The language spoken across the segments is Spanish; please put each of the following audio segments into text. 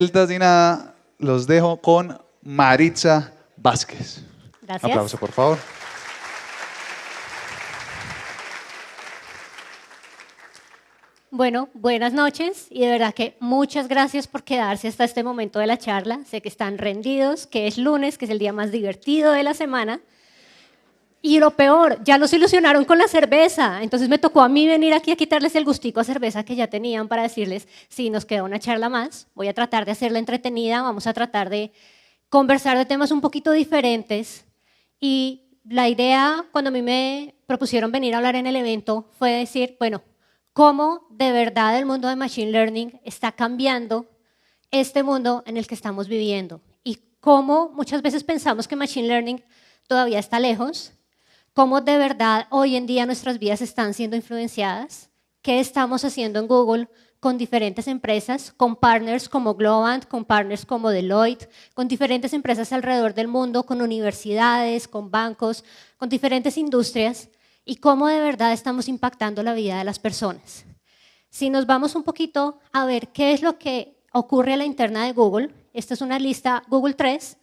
vueltas ni nada, los dejo con Maritza Vázquez. Gracias. Un aplauso, por favor. Bueno, buenas noches y de verdad que muchas gracias por quedarse hasta este momento de la charla. Sé que están rendidos, que es lunes, que es el día más divertido de la semana. Y lo peor, ya los ilusionaron con la cerveza. Entonces me tocó a mí venir aquí a quitarles el gustico a cerveza que ya tenían para decirles, sí, nos queda una charla más. Voy a tratar de hacerla entretenida, vamos a tratar de conversar de temas un poquito diferentes. Y la idea, cuando a mí me propusieron venir a hablar en el evento, fue decir, bueno, cómo de verdad el mundo de Machine Learning está cambiando este mundo en el que estamos viviendo. Y cómo muchas veces pensamos que Machine Learning todavía está lejos, cómo de verdad hoy en día nuestras vidas están siendo influenciadas, qué estamos haciendo en Google con diferentes empresas, con partners como Globant, con partners como Deloitte, con diferentes empresas alrededor del mundo, con universidades, con bancos, con diferentes industrias, y cómo de verdad estamos impactando la vida de las personas. Si nos vamos un poquito a ver qué es lo que ocurre a la interna de Google, esta es una lista Google 3,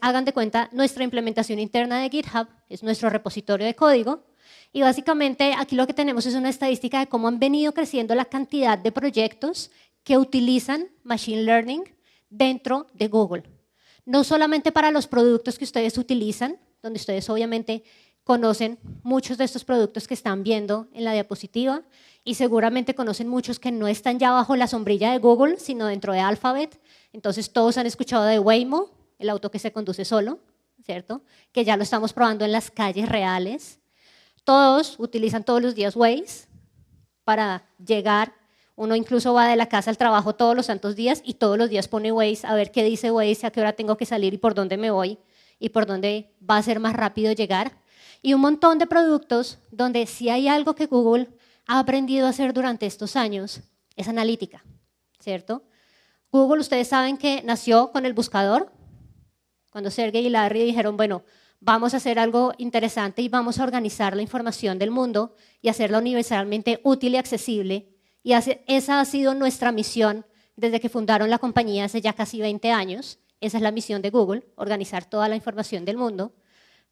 hagan de cuenta, nuestra implementación interna de GitHub, es nuestro repositorio de código, y básicamente aquí lo que tenemos es una estadística de cómo han venido creciendo la cantidad de proyectos que utilizan Machine Learning dentro de Google. No solamente para los productos que ustedes utilizan, donde ustedes obviamente conocen muchos de estos productos que están viendo en la diapositiva y seguramente conocen muchos que no están ya bajo la sombrilla de Google, sino dentro de Alphabet. Entonces todos han escuchado de Waymo, el auto que se conduce solo, ¿cierto? Que ya lo estamos probando en las calles reales. Todos utilizan todos los días Waze para llegar. Uno incluso va de la casa al trabajo todos los santos días y todos los días pone Waze a ver qué dice Waze, a qué hora tengo que salir y por dónde me voy y por dónde va a ser más rápido llegar. Y un montón de productos donde si hay algo que Google ha aprendido a hacer durante estos años es analítica, ¿cierto? Google, ustedes saben que nació con el buscador. Cuando Sergey y Larry dijeron, bueno, vamos a hacer algo interesante y vamos a organizar la información del mundo y hacerla universalmente útil y accesible. Y esa ha sido nuestra misión desde que fundaron la compañía hace ya casi 20 años. Esa es la misión de Google, organizar toda la información del mundo.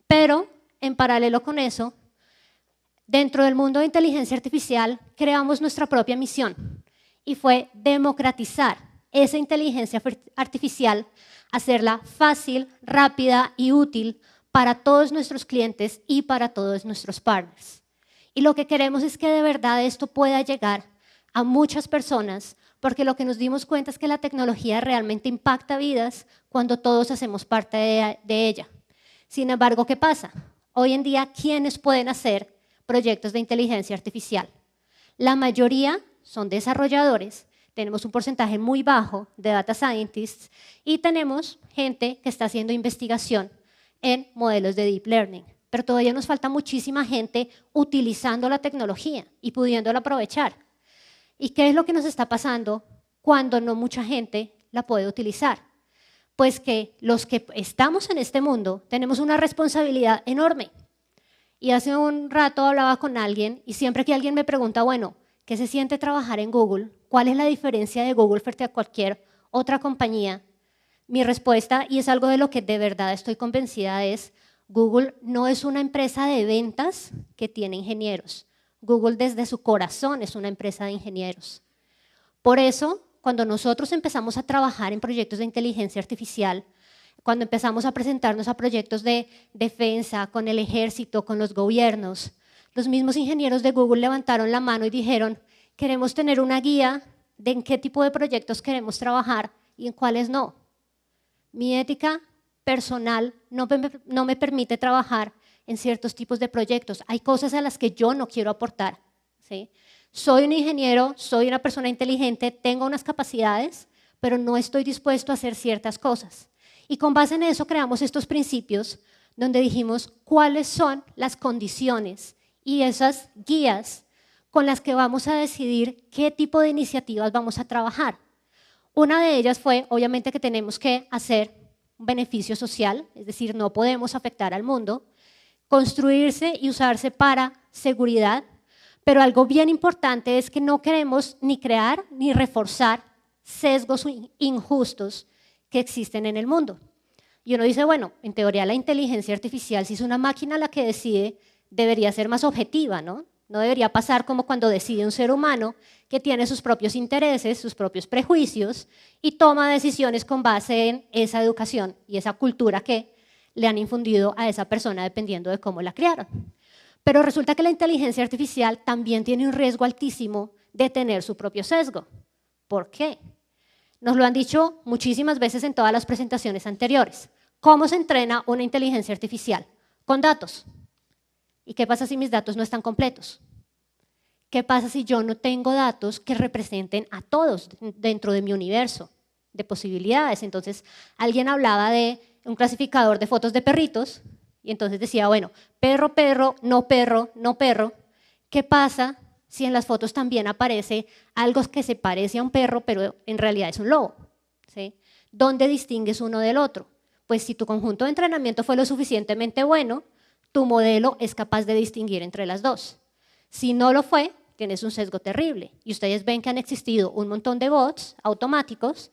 Pero, en paralelo con eso, dentro del mundo de inteligencia artificial, creamos nuestra propia misión. Y fue democratizar esa inteligencia artificial, hacerla fácil, rápida y útil para todos nuestros clientes y para todos nuestros partners. Y lo que queremos es que de verdad esto pueda llegar a muchas personas, porque lo que nos dimos cuenta es que la tecnología realmente impacta vidas cuando todos hacemos parte de ella. Sin embargo, ¿qué pasa? Hoy en día, ¿quiénes pueden hacer proyectos de inteligencia artificial? La mayoría son desarrolladores. Tenemos un porcentaje muy bajo de data scientists y tenemos gente que está haciendo investigación en modelos de deep learning. Pero todavía nos falta muchísima gente utilizando la tecnología y pudiéndola aprovechar. ¿Y qué es lo que nos está pasando cuando no mucha gente la puede utilizar? Pues que los que estamos en este mundo tenemos una responsabilidad enorme. Y hace un rato hablaba con alguien y siempre que alguien me pregunta, bueno, ¿qué se siente trabajar en Google? ¿Cuál es la diferencia de Google frente a cualquier otra compañía? Mi respuesta, y es algo de lo que de verdad estoy convencida, es Google no es una empresa de ventas que tiene ingenieros. Google desde su corazón es una empresa de ingenieros. Por eso, cuando nosotros empezamos a trabajar en proyectos de inteligencia artificial, cuando empezamos a presentarnos a proyectos de defensa, con el ejército, con los gobiernos, los mismos ingenieros de Google levantaron la mano y dijeron, queremos tener una guía de en qué tipo de proyectos queremos trabajar y en cuáles no. Mi ética personal no me permite trabajar en ciertos tipos de proyectos. Hay cosas a las que yo no quiero aportar, ¿sí? Soy un ingeniero, soy una persona inteligente, tengo unas capacidades, pero no estoy dispuesto a hacer ciertas cosas. Y con base en eso creamos estos principios donde dijimos cuáles son las condiciones y esas guías con las que vamos a decidir qué tipo de iniciativas vamos a trabajar. Una de ellas fue, obviamente, que tenemos que hacer un beneficio social, es decir, no podemos afectar al mundo, construirse y usarse para seguridad, pero algo bien importante es que no queremos ni crear ni reforzar sesgos injustos que existen en el mundo. Y uno dice, bueno, en teoría la inteligencia artificial, si es una máquina la que decide, debería ser más objetiva, ¿no? No debería pasar como cuando decide un ser humano que tiene sus propios intereses, sus propios prejuicios y toma decisiones con base en esa educación y esa cultura que le han infundido a esa persona dependiendo de cómo la criaron. Pero resulta que la inteligencia artificial también tiene un riesgo altísimo de tener su propio sesgo. ¿Por qué? Nos lo han dicho muchísimas veces en todas las presentaciones anteriores. ¿Cómo se entrena una inteligencia artificial? Con datos. ¿Y qué pasa si mis datos no están completos? ¿Qué pasa si yo no tengo datos que representen a todos dentro de mi universo de posibilidades? Entonces, alguien hablaba de un clasificador de fotos de perritos y entonces decía, bueno, perro, perro, no perro, no perro. ¿Qué pasa si en las fotos también aparece algo que se parece a un perro, pero en realidad es un lobo? ¿Sí? ¿Dónde distingues uno del otro? Pues si tu conjunto de entrenamiento fue lo suficientemente bueno, tu modelo es capaz de distinguir entre las dos. Si no lo fue, tienes un sesgo terrible. Y ustedes ven que han existido un montón de bots automáticos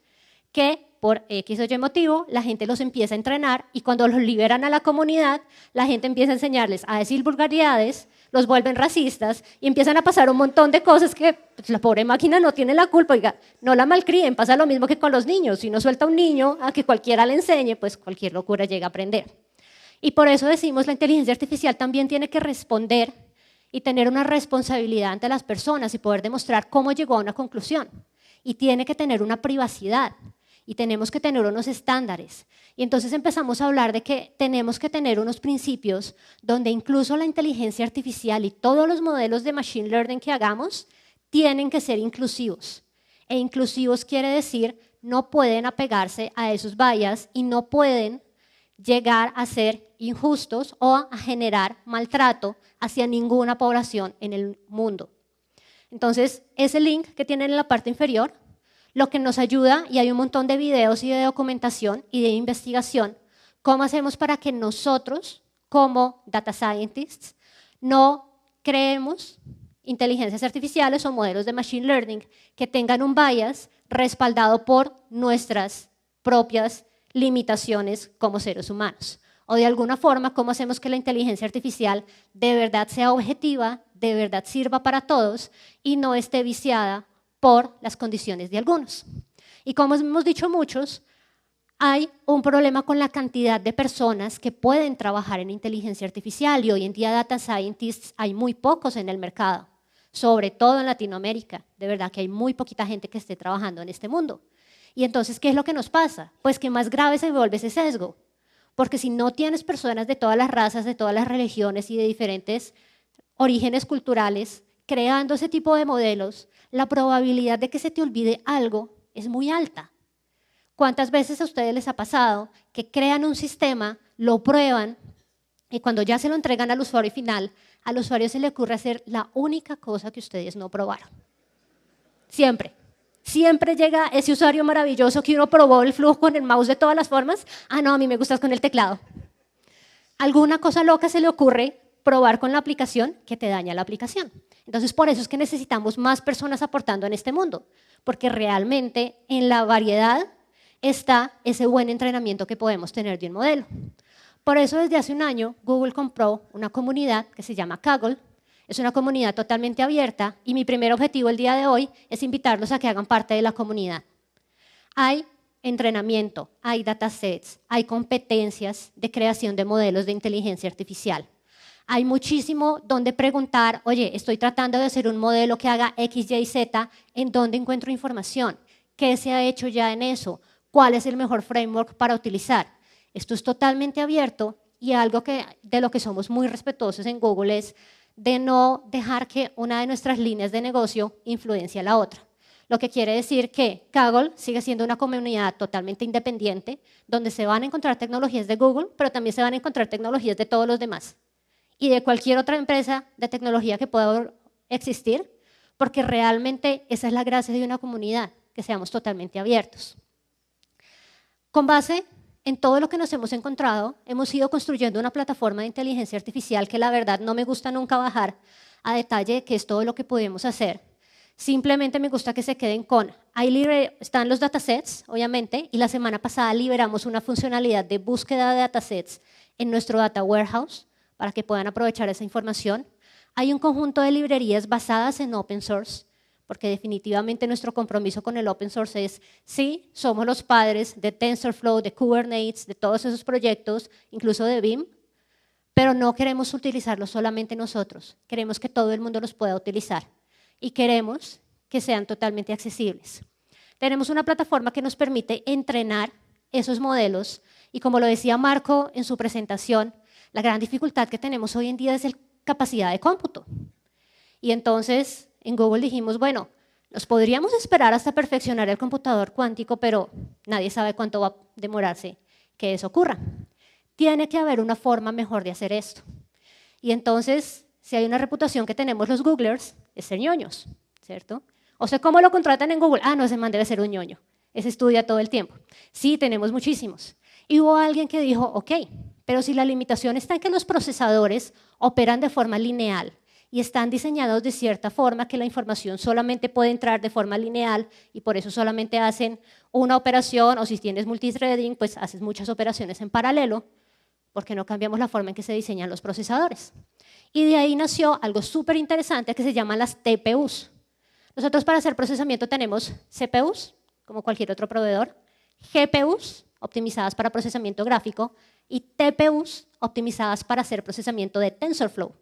que por X o Y motivo la gente los empieza a entrenar y cuando los liberan a la comunidad, la gente empieza a enseñarles a decir vulgaridades, los vuelven racistas y empiezan a pasar un montón de cosas que pues, la pobre máquina no tiene la culpa. Oiga, no la malcríen, pasa lo mismo que con los niños. Si uno suelta a un niño a que cualquiera le enseñe, pues cualquier locura llega a aprender. Y por eso decimos la inteligencia artificial también tiene que responder y tener una responsabilidad ante las personas y poder demostrar cómo llegó a una conclusión. Y tiene que tener una privacidad y tenemos que tener unos estándares. Y entonces empezamos a hablar de que tenemos que tener unos principios donde incluso la inteligencia artificial y todos los modelos de machine learning que hagamos tienen que ser inclusivos. E inclusivos quiere decir no pueden apegarse a esos bias y no pueden llegar a ser injustos o a generar maltrato hacia ninguna población en el mundo. Entonces, ese link que tienen en la parte inferior, lo que nos ayuda, y hay un montón de videos y de documentación y de investigación, cómo hacemos para que nosotros, como data scientists, no creemos inteligencias artificiales o modelos de machine learning que tengan un bias respaldado por nuestras propias limitaciones como seres humanos. O de alguna forma, ¿cómo hacemos que la inteligencia artificial de verdad sea objetiva, de verdad sirva para todos y no esté viciada por las condiciones de algunos? Y como hemos dicho muchos, hay un problema con la cantidad de personas que pueden trabajar en inteligencia artificial y hoy en día data scientists hay muy pocos en el mercado, sobre todo en Latinoamérica. De verdad que hay muy poquita gente que esté trabajando en este mundo. Y entonces, ¿qué es lo que nos pasa? Pues que más grave se vuelve ese sesgo. Porque si no tienes personas de todas las razas, de todas las religiones y de diferentes orígenes culturales creando ese tipo de modelos, la probabilidad de que se te olvide algo es muy alta. ¿Cuántas veces a ustedes les ha pasado que crean un sistema, lo prueban y cuando ya se lo entregan al usuario final, al usuario se le ocurre hacer la única cosa que ustedes no probaron? Siempre. Siempre llega ese usuario maravilloso que uno probó el flujo con el mouse de todas las formas. Ah, no, a mí me gustas con el teclado. Alguna cosa loca se le ocurre probar con la aplicación que te daña la aplicación. Entonces, por eso es que necesitamos más personas aportando en este mundo, porque realmente en la variedad está ese buen entrenamiento que podemos tener de un modelo. Por eso, desde hace un año, Google compró una comunidad que se llama Kaggle. Es una comunidad totalmente abierta y mi primer objetivo el día de hoy es invitarlos a que hagan parte de la comunidad. Hay entrenamiento, hay datasets, hay competencias de creación de modelos de inteligencia artificial. Hay muchísimo donde preguntar, oye, estoy tratando de hacer un modelo que haga X, Y, Z, ¿en dónde encuentro información? ¿Qué se ha hecho ya en eso? ¿Cuál es el mejor framework para utilizar? Esto es totalmente abierto y algo de lo que somos muy respetuosos en Google es de no dejar que una de nuestras líneas de negocio influencie a la otra. Lo que quiere decir que Kaggle sigue siendo una comunidad totalmente independiente, donde se van a encontrar tecnologías de Google, pero también se van a encontrar tecnologías de todos los demás y de cualquier otra empresa de tecnología que pueda existir, porque realmente esa es la gracia de una comunidad, que seamos totalmente abiertos. Con base en todo lo que nos hemos encontrado, hemos ido construyendo una plataforma de inteligencia artificial que la verdad no me gusta nunca bajar a detalle de qué es todo lo que podemos hacer. Simplemente me gusta que se queden con, están los datasets, obviamente, y la semana pasada liberamos una funcionalidad de búsqueda de datasets en nuestro Data Warehouse para que puedan aprovechar esa información. Hay un conjunto de librerías basadas en open source, porque definitivamente nuestro compromiso con el open source es, sí, somos los padres de TensorFlow, de Kubernetes, de todos esos proyectos, incluso de Vim, pero no queremos utilizarlos solamente nosotros, queremos que todo el mundo los pueda utilizar y queremos que sean totalmente accesibles. Tenemos una plataforma que nos permite entrenar esos modelos y como lo decía Marco en su presentación, la gran dificultad que tenemos hoy en día es la capacidad de cómputo. Y entonces en Google dijimos, bueno, nos podríamos esperar hasta perfeccionar el computador cuántico, pero nadie sabe cuánto va a demorarse que eso ocurra. Tiene que haber una forma mejor de hacer esto. Y entonces, si hay una reputación que tenemos los Googlers, es ser ñoños, ¿cierto? O sea, ¿cómo lo contratan en Google? Ah, no, ese man debe ser un ñoño. Ese estudia todo el tiempo. Sí, tenemos muchísimos. Y hubo alguien que dijo, ok, pero si la limitación está en que los procesadores operan de forma lineal y están diseñados de cierta forma que la información solamente puede entrar de forma lineal y por eso solamente hacen una operación, o si tienes multithreading, pues haces muchas operaciones en paralelo, porque no cambiamos la forma en que se diseñan los procesadores. Y de ahí nació algo súper interesante que se llaman las TPUs. Nosotros para hacer procesamiento tenemos CPUs, como cualquier otro proveedor, GPUs, optimizadas para procesamiento gráfico, y TPUs, optimizadas para hacer procesamiento de TensorFlow.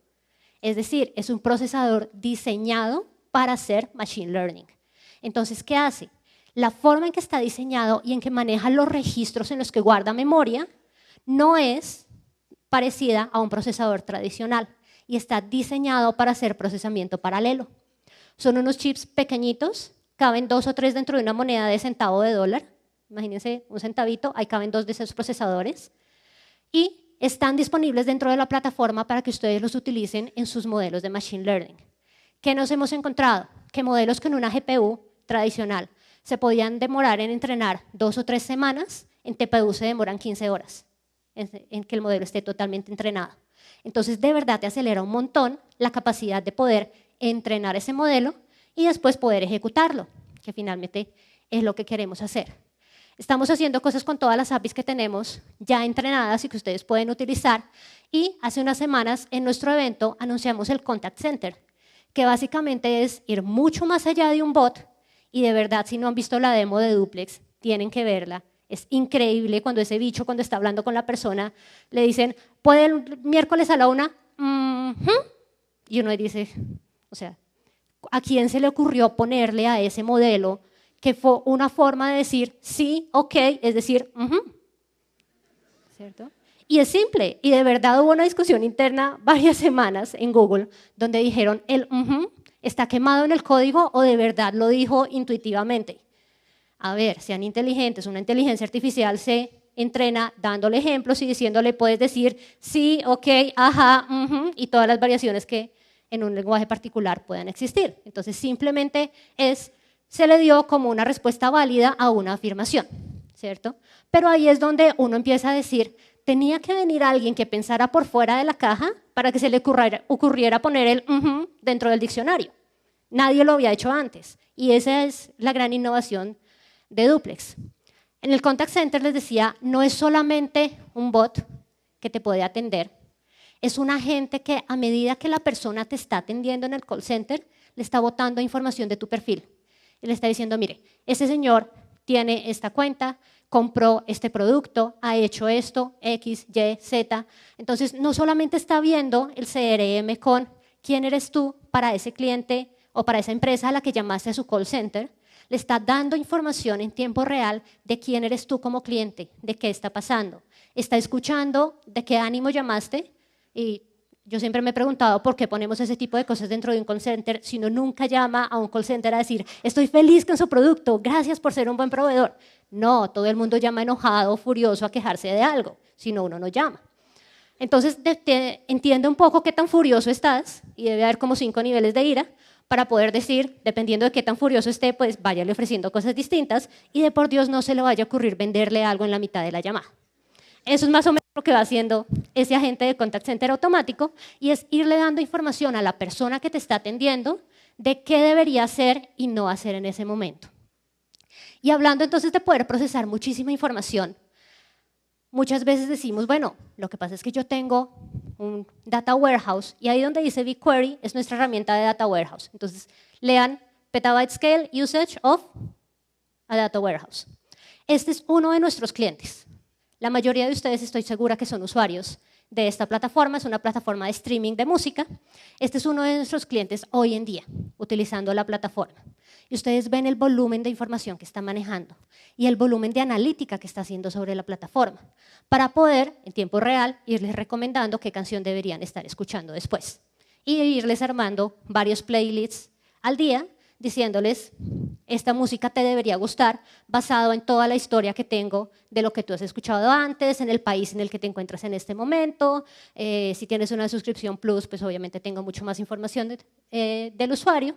Es decir, es un procesador diseñado para hacer Machine Learning. Entonces, ¿qué hace? La forma en que está diseñado y en que maneja los registros en los que guarda memoria no es parecida a un procesador tradicional y está diseñado para hacer procesamiento paralelo. Son unos chips pequeñitos, caben 2 o 3 dentro de una moneda de centavo de dólar. Imagínense un centavito, ahí caben 2 de esos procesadores. Y están disponibles dentro de la plataforma para que ustedes los utilicen en sus modelos de Machine Learning. ¿Qué nos hemos encontrado? Que modelos con una GPU tradicional se podían demorar en entrenar 2 o 3 semanas, en TPU se demoran 15 horas en que el modelo esté totalmente entrenado. Entonces, de verdad te acelera un montón la capacidad de poder entrenar ese modelo y después poder ejecutarlo, que finalmente es lo que queremos hacer. Estamos haciendo cosas con todas las APIs que tenemos ya entrenadas y que ustedes pueden utilizar. Y hace unas semanas en nuestro evento anunciamos el Contact Center, que básicamente es ir mucho más allá de un bot. Y de verdad, si no han visto la demo de Duplex, tienen que verla. Es increíble cuando ese bicho, cuando está hablando con la persona, le dicen, ¿puede el miércoles a la 1? Y uno dice, o sea, ¿a quién se le ocurrió ponerle a ese modelo que fue una forma de decir sí, ok, es decir, ¿cierto? Y es simple, y de verdad hubo una discusión interna varias semanas en Google donde dijeron, ¿el está quemado en el código o de verdad lo dijo intuitivamente? A ver, sean inteligentes, una inteligencia artificial se entrena dándole ejemplos y diciéndole, puedes decir sí, ok, ajá, y todas las variaciones que en un lenguaje particular puedan existir. Entonces simplemente se le dio como una respuesta válida a una afirmación, ¿cierto? Pero ahí es donde uno empieza a decir, tenía que venir alguien que pensara por fuera de la caja para que se le ocurriera poner el dentro del diccionario. Nadie lo había hecho antes y esa es la gran innovación de Duplex. En el Contact Center les decía, no es solamente un bot que te puede atender, es un agente que a medida que la persona te está atendiendo en el call center, le está botando información de tu perfil. Y le está diciendo, mire, ese señor tiene esta cuenta, compró este producto, ha hecho esto, X, Y, Z. Entonces, no solamente está viendo el CRM con quién eres tú para ese cliente o para esa empresa a la que llamaste a su call center, le está dando información en tiempo real de quién eres tú como cliente, de qué está pasando. Está escuchando de qué ánimo llamaste y yo siempre me he preguntado por qué ponemos ese tipo de cosas dentro de un call center si uno nunca llama a un call center a decir estoy feliz con su producto, gracias por ser un buen proveedor. No, todo el mundo llama enojado o furioso a quejarse de algo, si no uno no llama. Entonces entiende un poco qué tan furioso estás y debe haber como 5 niveles de ira para poder decir, dependiendo de qué tan furioso esté, pues váyale ofreciendo cosas distintas y de por Dios no se le vaya a ocurrir venderle algo en la mitad de la llamada. Eso es más o menos lo que va haciendo ese agente de contact center automático y es irle dando información a la persona que te está atendiendo de qué debería hacer y no hacer en ese momento. Y hablando entonces de poder procesar muchísima información, muchas veces decimos, bueno, lo que pasa es que yo tengo un data warehouse y ahí donde dice BigQuery es nuestra herramienta de data warehouse. Entonces, lean petabyte scale usage of a data warehouse. Este es uno de nuestros clientes. La mayoría de ustedes estoy segura que son usuarios de esta plataforma, es una plataforma de streaming de música. Este es uno de nuestros clientes hoy en día, utilizando la plataforma. Y ustedes ven el volumen de información que está manejando y el volumen de analítica que está haciendo sobre la plataforma para poder, en tiempo real, irles recomendando qué canción deberían estar escuchando después y irles armando varios playlists al día diciéndoles, esta música te debería gustar basado en toda la historia que tengo de lo que tú has escuchado antes, en el país en el que te encuentras en este momento. Si tienes una suscripción Plus, pues obviamente tengo mucho más información del usuario.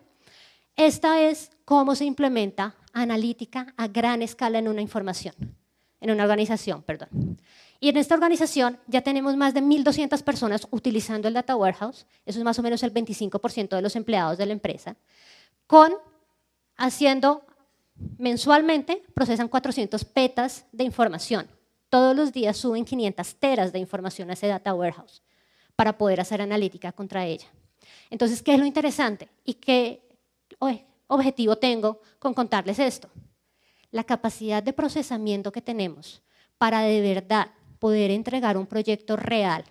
Esta es cómo se implementa analítica a gran escala en una organización. Y en esta organización ya tenemos más de 1.200 personas utilizando el Data Warehouse, eso es más o menos el 25% de los empleados de la empresa, haciendo mensualmente, procesan 400 petas de información. Todos los días suben 500 teras de información a ese Data Warehouse para poder hacer analítica contra ella. Entonces, ¿qué es lo interesante? ¿Y qué objetivo tengo con contarles esto? La capacidad de procesamiento que tenemos para de verdad poder entregar un proyecto real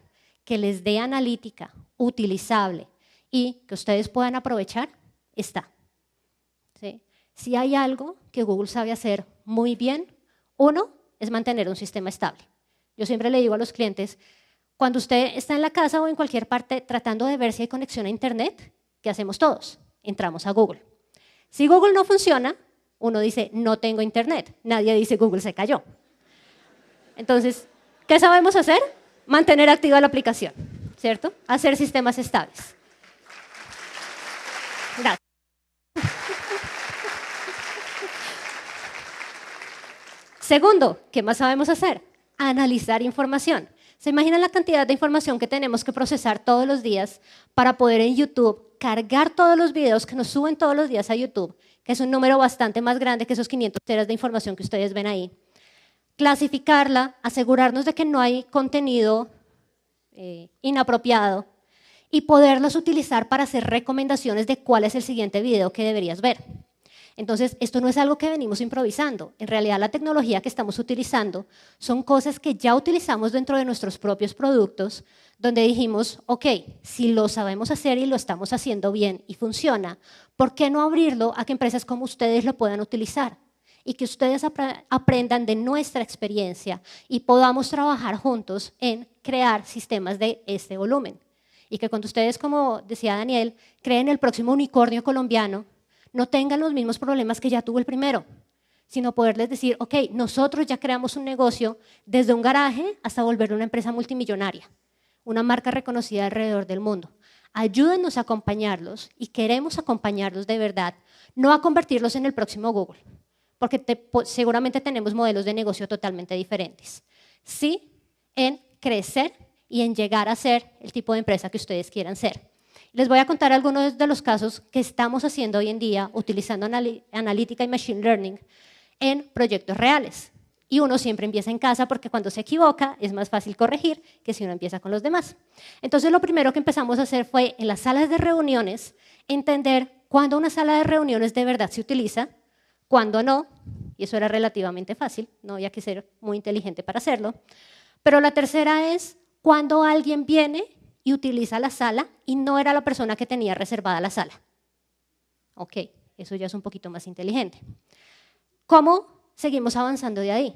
que les dé analítica utilizable y que ustedes puedan aprovechar, está. ¿Sí? Si hay algo que Google sabe hacer muy bien, uno es mantener un sistema estable. Yo siempre le digo a los clientes, cuando usted está en la casa o en cualquier parte tratando de ver si hay conexión a Internet, ¿qué hacemos todos? Entramos a Google. Si Google no funciona, uno dice, no tengo Internet. Nadie dice, Google se cayó. Entonces, ¿qué sabemos hacer? Mantener activa la aplicación, ¿cierto? Hacer sistemas estables. Gracias. Segundo, ¿qué más sabemos hacer? Analizar información. ¿Se imaginan la cantidad de información que tenemos que procesar todos los días para poder en YouTube cargar todos los videos que nos suben todos los días a YouTube, que es un número bastante más grande que esos 500 teras de información que ustedes ven ahí? Clasificarla, asegurarnos de que no hay contenido inapropiado y poderlos utilizar para hacer recomendaciones de cuál es el siguiente video que deberías ver. Entonces, esto no es algo que venimos improvisando. En realidad, la tecnología que estamos utilizando son cosas que ya utilizamos dentro de nuestros propios productos, donde dijimos, ok, si lo sabemos hacer y lo estamos haciendo bien y funciona, ¿por qué no abrirlo a que empresas como ustedes lo puedan utilizar? Y que ustedes aprendan de nuestra experiencia y podamos trabajar juntos en crear sistemas de este volumen. Y que cuando ustedes, como decía Daniel, creen el próximo unicornio colombiano, no tengan los mismos problemas que ya tuvo el primero, sino poderles decir, ok, nosotros ya creamos un negocio desde un garaje hasta volverlo una empresa multimillonaria, una marca reconocida alrededor del mundo. Ayúdennos a acompañarlos y queremos acompañarlos de verdad, no a convertirlos en el próximo Google, porque seguramente tenemos modelos de negocio totalmente diferentes. Sí, en crecer y en llegar a ser el tipo de empresa que ustedes quieran ser. Les voy a contar algunos de los casos que estamos haciendo hoy en día utilizando analítica y machine learning en proyectos reales. Y uno siempre empieza en casa porque cuando se equivoca es más fácil corregir que si uno empieza con los demás. Entonces lo primero que empezamos a hacer fue en las salas de reuniones entender cuándo una sala de reuniones de verdad se utiliza, cuándo no, y eso era relativamente fácil, no había que ser muy inteligente para hacerlo. Pero la tercera es cuando alguien viene y utiliza la sala y no era la persona que tenía reservada la sala. Ok, eso ya es un poquito más inteligente. ¿Cómo seguimos avanzando de ahí?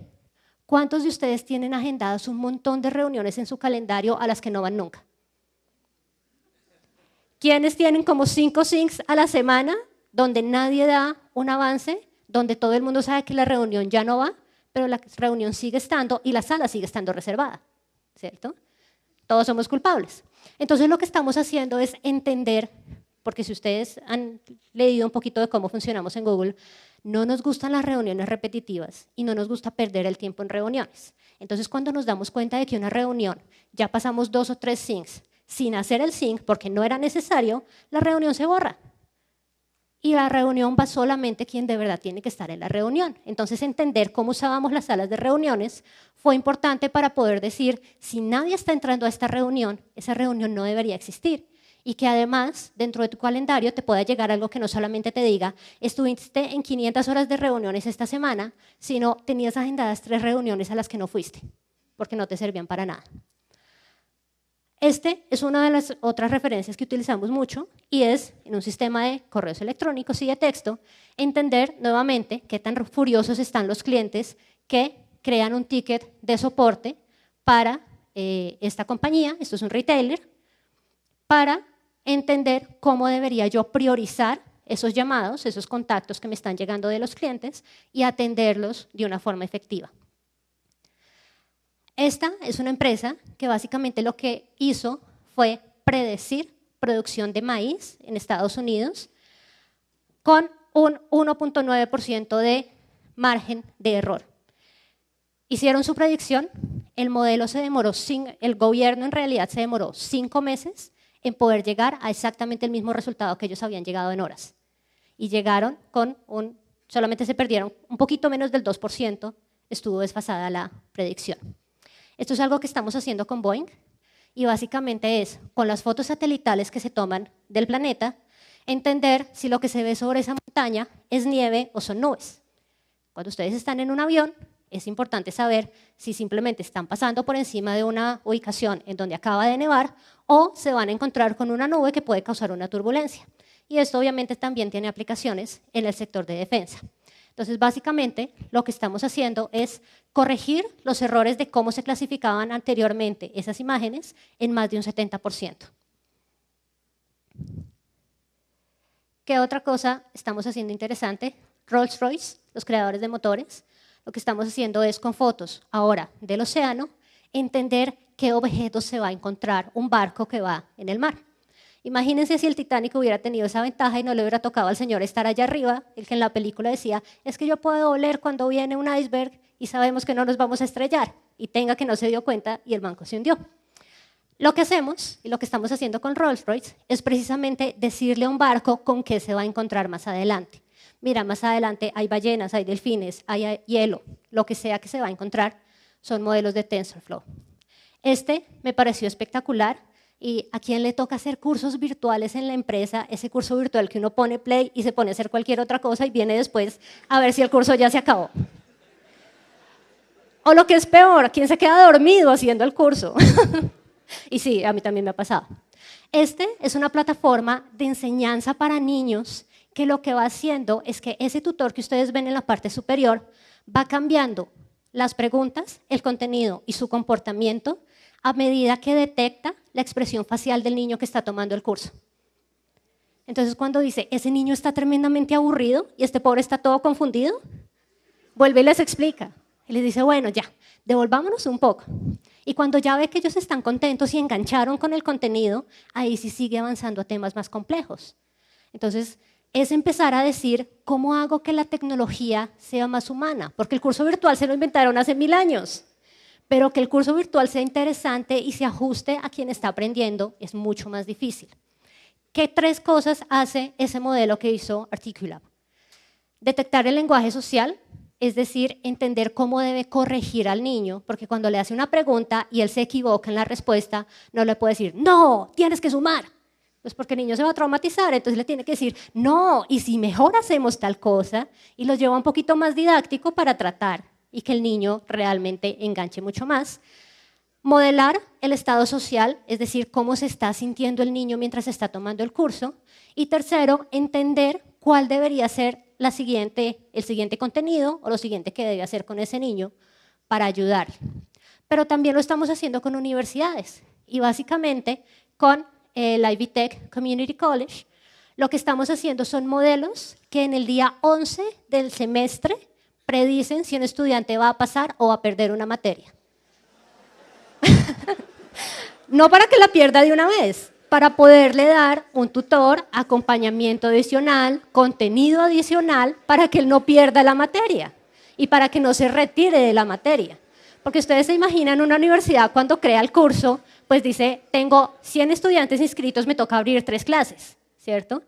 ¿Cuántos de ustedes tienen agendadas un montón de reuniones en su calendario a las que no van nunca? ¿Quiénes tienen como 5 syncs a la semana donde nadie da un avance, donde todo el mundo sabe que la reunión ya no va, pero la reunión sigue estando y la sala sigue estando reservada? ¿Cierto? Todos somos culpables. Entonces lo que estamos haciendo es entender, porque si ustedes han leído un poquito de cómo funcionamos en Google, no nos gustan las reuniones repetitivas y no nos gusta perder el tiempo en reuniones. Entonces cuando nos damos cuenta de que una reunión ya pasamos 2 o 3 syncs sin hacer el sync porque no era necesario, la reunión se borra. y la reunión va solamente quien de verdad tiene que estar en la reunión. Entonces, entender cómo usábamos las salas de reuniones fue importante para poder decir, si nadie está entrando a esta reunión, esa reunión no debería existir. Y que además, dentro de tu calendario, te pueda llegar algo que no solamente te diga, estuviste en 500 horas de reuniones esta semana, sino tenías agendadas 3 reuniones a las que no fuiste, porque no te servían para nada. Este es una de las otras referencias que utilizamos mucho y es en un sistema de correos electrónicos y de texto, entender nuevamente qué tan furiosos están los clientes que crean un ticket de soporte para esta compañía, esto es un retailer, para entender cómo debería yo priorizar esos llamados, esos contactos que me están llegando de los clientes y atenderlos de una forma efectiva. Esta es una empresa que básicamente lo que hizo fue predecir producción de maíz en Estados Unidos con un 1.9% de margen de error. Hicieron su predicción, el modelo se demoró, el gobierno en realidad se demoró 5 meses en poder llegar a exactamente el mismo resultado que ellos habían llegado en horas. Y llegaron con solamente se perdieron un poquito menos del 2%, estuvo desfasada la predicción. Esto es algo que estamos haciendo con Boeing y básicamente es, con las fotos satelitales que se toman del planeta, entender si lo que se ve sobre esa montaña es nieve o son nubes. Cuando ustedes están en un avión, es importante saber si simplemente están pasando por encima de una ubicación en donde acaba de nevar o se van a encontrar con una nube que puede causar una turbulencia. Y esto obviamente también tiene aplicaciones en el sector de defensa. Entonces, básicamente, lo que estamos haciendo es corregir los errores de cómo se clasificaban anteriormente esas imágenes en más de un 70%. ¿Qué otra cosa estamos haciendo interesante? Rolls-Royce, los creadores de motores, lo que estamos haciendo es con fotos ahora del océano, entender qué objetos se va a encontrar un barco que va en el mar. Imagínense si el Titanic hubiera tenido esa ventaja y no le hubiera tocado al señor estar allá arriba, el que en la película decía, es que yo puedo oler cuando viene un iceberg y sabemos que no nos vamos a estrellar, y tenga que no se dio cuenta y el banco se hundió. Lo que hacemos y lo que estamos haciendo con Rolls-Royce es precisamente decirle a un barco con qué se va a encontrar más adelante. Mira, más adelante hay ballenas, hay delfines, hay hielo, lo que sea que se va a encontrar son modelos de TensorFlow. Este me pareció espectacular. Y a quien le toca hacer cursos virtuales en la empresa, ese curso virtual que uno pone play y se pone a hacer cualquier otra cosa y viene después a ver si el curso ya se acabó. O lo que es peor, quien se queda dormido haciendo el curso. Y sí, a mí también me ha pasado. Este es una plataforma de enseñanza para niños que lo que va haciendo es que ese tutor que ustedes ven en la parte superior va cambiando las preguntas, el contenido y su comportamiento a medida que detecta la expresión facial del niño que está tomando el curso. Entonces, cuando dice, ese niño está tremendamente aburrido y este pobre está todo confundido, vuelve y les explica. Y les dice, bueno, ya, devolvámonos un poco. Y cuando ya ve que ellos están contentos y engancharon con el contenido, ahí sí sigue avanzando a temas más complejos. Entonces, es empezar a decir, ¿cómo hago que la tecnología sea más humana? Porque el curso virtual se lo inventaron hace 1000 años. Pero que el curso virtual sea interesante y se ajuste a quien está aprendiendo es mucho más difícil. ¿Qué 3 cosas hace ese modelo que hizo Articulab? Detectar el lenguaje social, es decir, entender cómo debe corregir al niño, porque cuando le hace una pregunta y él se equivoca en la respuesta, no le puede decir, no, tienes que sumar. Pues porque el niño se va a traumatizar, entonces le tiene que decir, no, y si mejor hacemos tal cosa, y lo lleva un poquito más didáctico para tratar y que el niño realmente enganche mucho más. Modelar el estado social, es decir, cómo se está sintiendo el niño mientras está tomando el curso. Y tercero, entender cuál debería ser el siguiente contenido o lo siguiente que debe hacer con ese niño para ayudar. Pero también lo estamos haciendo con universidades y básicamente con el Ivy Tech Community College. Lo que estamos haciendo son modelos que en el día 11 del semestre predicen si un estudiante va a pasar o va a perder una materia. No para que la pierda de una vez, para poderle dar un tutor, acompañamiento adicional, contenido adicional, para que él no pierda la materia y para que no se retire de la materia. Porque ustedes se imaginan una universidad cuando crea el curso, pues dice, tengo 100 estudiantes inscritos, me toca abrir 3 clases, ¿cierto?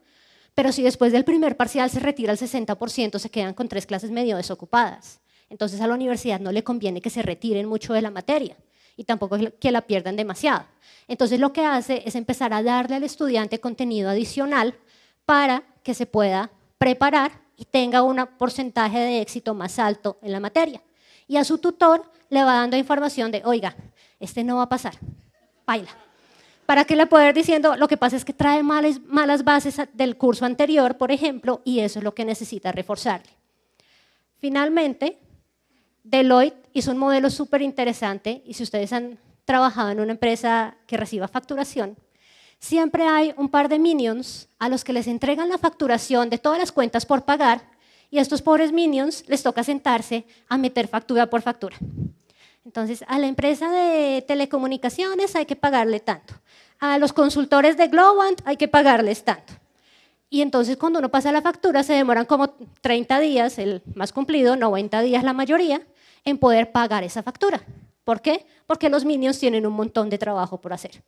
Pero si después del primer parcial se retira el 60%, se quedan con 3 clases medio desocupadas. Entonces a la universidad no le conviene que se retiren mucho de la materia y tampoco que la pierdan demasiado. Entonces lo que hace es empezar a darle al estudiante contenido adicional para que se pueda preparar y tenga un porcentaje de éxito más alto en la materia. Y a su tutor le va dando información de, oiga, este no va a pasar, baila. Para que le pueda ir diciendo, lo que pasa es que trae malas bases del curso anterior, por ejemplo, y eso es lo que necesita reforzarle. Finalmente, Deloitte hizo un modelo súper interesante, y si ustedes han trabajado en una empresa que reciba facturación, siempre hay un par de minions a los que les entregan la facturación de todas las cuentas por pagar, y a estos pobres minions les toca sentarse a meter factura por factura. Entonces, a la empresa de telecomunicaciones hay que pagarle tanto. A los consultores de Globant hay que pagarles tanto. Y entonces, cuando uno pasa la factura, se demoran como 30 días, el más cumplido, 90 días la mayoría, en poder pagar esa factura. ¿Por qué? Porque los minions tienen un montón de trabajo por hacer.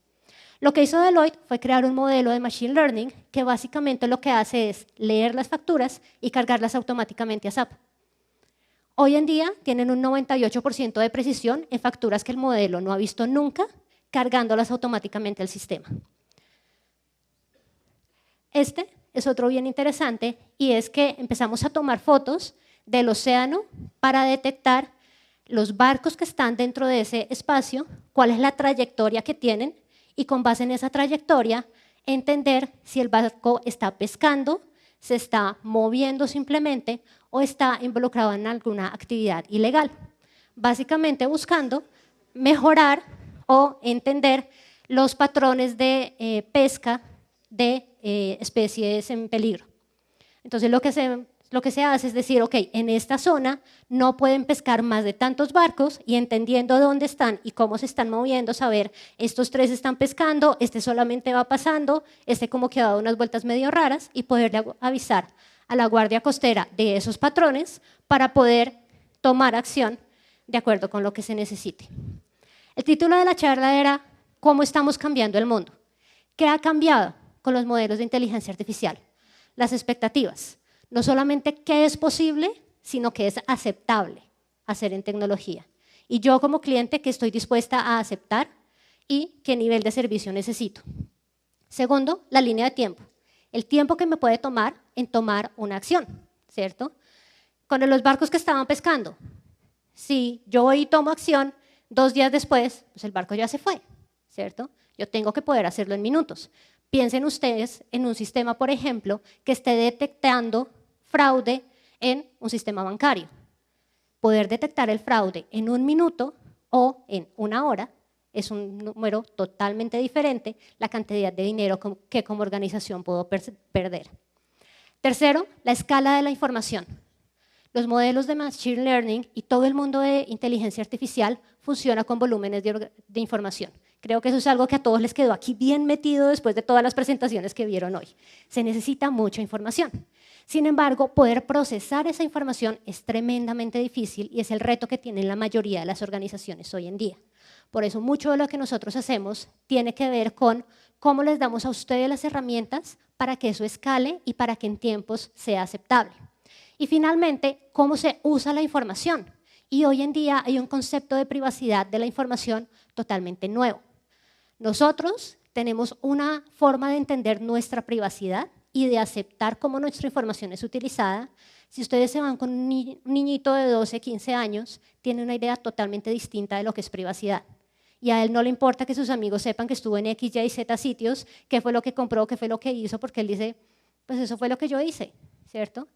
Lo que hizo Deloitte fue crear un modelo de Machine Learning que básicamente lo que hace es leer las facturas y cargarlas automáticamente a SAP. Hoy en día tienen un 98% de precisión en facturas que el modelo no ha visto nunca, cargándolas automáticamente al sistema. Este es otro bien interesante, y es que empezamos a tomar fotos del océano para detectar los barcos que están dentro de ese espacio, cuál es la trayectoria que tienen, y con base en esa trayectoria entender si el barco está pescando, se está moviendo simplemente o está involucrado en alguna actividad ilegal. Básicamente buscando mejorar o entender los patrones de pesca de especies en peligro. Entonces lo que se hace es decir, ok, en esta zona no pueden pescar más de tantos barcos, y entendiendo dónde están y cómo se están moviendo, saber, estos 3 están pescando, este solamente va pasando, este como que ha dado unas vueltas medio raras, y poderle avisar a la Guardia Costera de esos patrones para poder tomar acción de acuerdo con lo que se necesite. El título de la charla era ¿Cómo estamos cambiando el mundo? ¿Qué ha cambiado con los modelos de inteligencia artificial? Las expectativas. No solamente qué es posible, sino qué es aceptable hacer en tecnología. Y yo como cliente, qué estoy dispuesta a aceptar y qué nivel de servicio necesito. Segundo, la línea de tiempo. El tiempo que me puede tomar en tomar una acción, ¿cierto? Con los barcos que estaban pescando, si yo voy y tomo acción, 2 días después, pues el barco ya se fue, ¿cierto? Yo tengo que poder hacerlo en minutos. Piensen ustedes en un sistema, por ejemplo, que esté detectando fraude en un sistema bancario. Poder detectar el fraude en 1 minuto o en 1 hora es un número totalmente diferente la cantidad de dinero que como organización puedo perder. Tercero, la escala de la información. Los modelos de Machine Learning y todo el mundo de inteligencia artificial funciona con volúmenes de información. Creo que eso es algo que a todos les quedó aquí bien metido después de todas las presentaciones que vieron hoy. Se necesita mucha información. Sin embargo, poder procesar esa información es tremendamente difícil, y es el reto que tienen la mayoría de las organizaciones hoy en día. Por eso mucho de lo que nosotros hacemos tiene que ver con cómo les damos a ustedes las herramientas para que eso escale y para que en tiempos sea aceptable. Y finalmente, cómo se usa la información. Y hoy en día hay un concepto de privacidad de la información totalmente nuevo. Nosotros tenemos una forma de entender nuestra privacidad y de aceptar cómo nuestra información es utilizada. Si ustedes se van con un niñito de 12, 15 años, tiene una idea totalmente distinta de lo que es privacidad. Y a él no le importa que sus amigos sepan que estuvo en X, Y, Z sitios, qué fue lo que compró, qué fue lo que hizo, porque él dice, pues eso fue lo que yo hice, ¿cierto?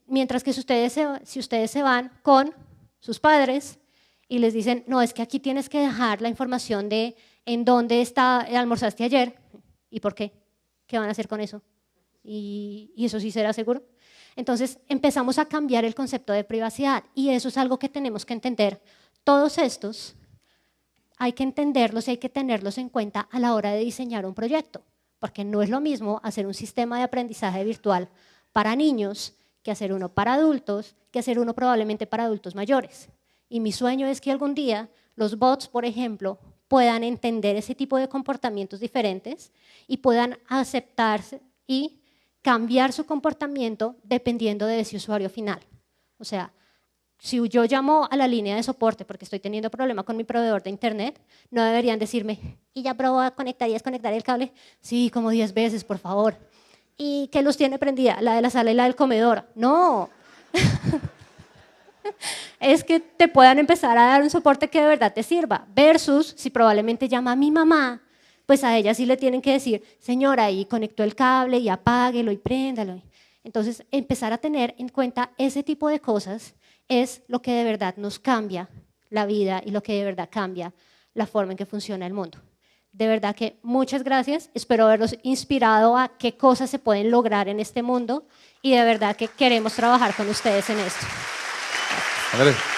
Mientras que si ustedes se van con sus padres y les dicen, no, es que aquí tienes que dejar la información de en dónde almorzaste ayer, ¿y por qué? ¿Qué van a hacer con eso? ¿Y eso sí será seguro? Entonces empezamos a cambiar el concepto de privacidad, y eso es algo que tenemos que entender. Todos estos hay que entenderlos y hay que tenerlos en cuenta a la hora de diseñar un proyecto, porque no es lo mismo hacer un sistema de aprendizaje virtual para niños que hacer uno para adultos, que hacer uno probablemente para adultos mayores. Y mi sueño es que algún día los bots, por ejemplo, puedan entender ese tipo de comportamientos diferentes y puedan aceptarse y cambiar su comportamiento dependiendo de ese usuario final. O sea, si yo llamo a la línea de soporte porque estoy teniendo problema con mi proveedor de internet, no deberían decirme, ¿y ya probó a conectar y desconectar el cable? Sí, como 10 veces, por favor. ¿Y qué luz tiene prendida? La de la sala y la del comedor. No. Es que te puedan empezar a dar un soporte que de verdad te sirva. Versus, si probablemente llama a mi mamá, pues a ella sí le tienen que decir, señora, y conectó el cable y apáguelo y préndalo. Entonces, empezar a tener en cuenta ese tipo de cosas es lo que de verdad nos cambia la vida y lo que de verdad cambia la forma en que funciona el mundo. De verdad que muchas gracias, espero haberlos inspirado a qué cosas se pueden lograr en este mundo y de verdad que queremos trabajar con ustedes en esto. Hágale.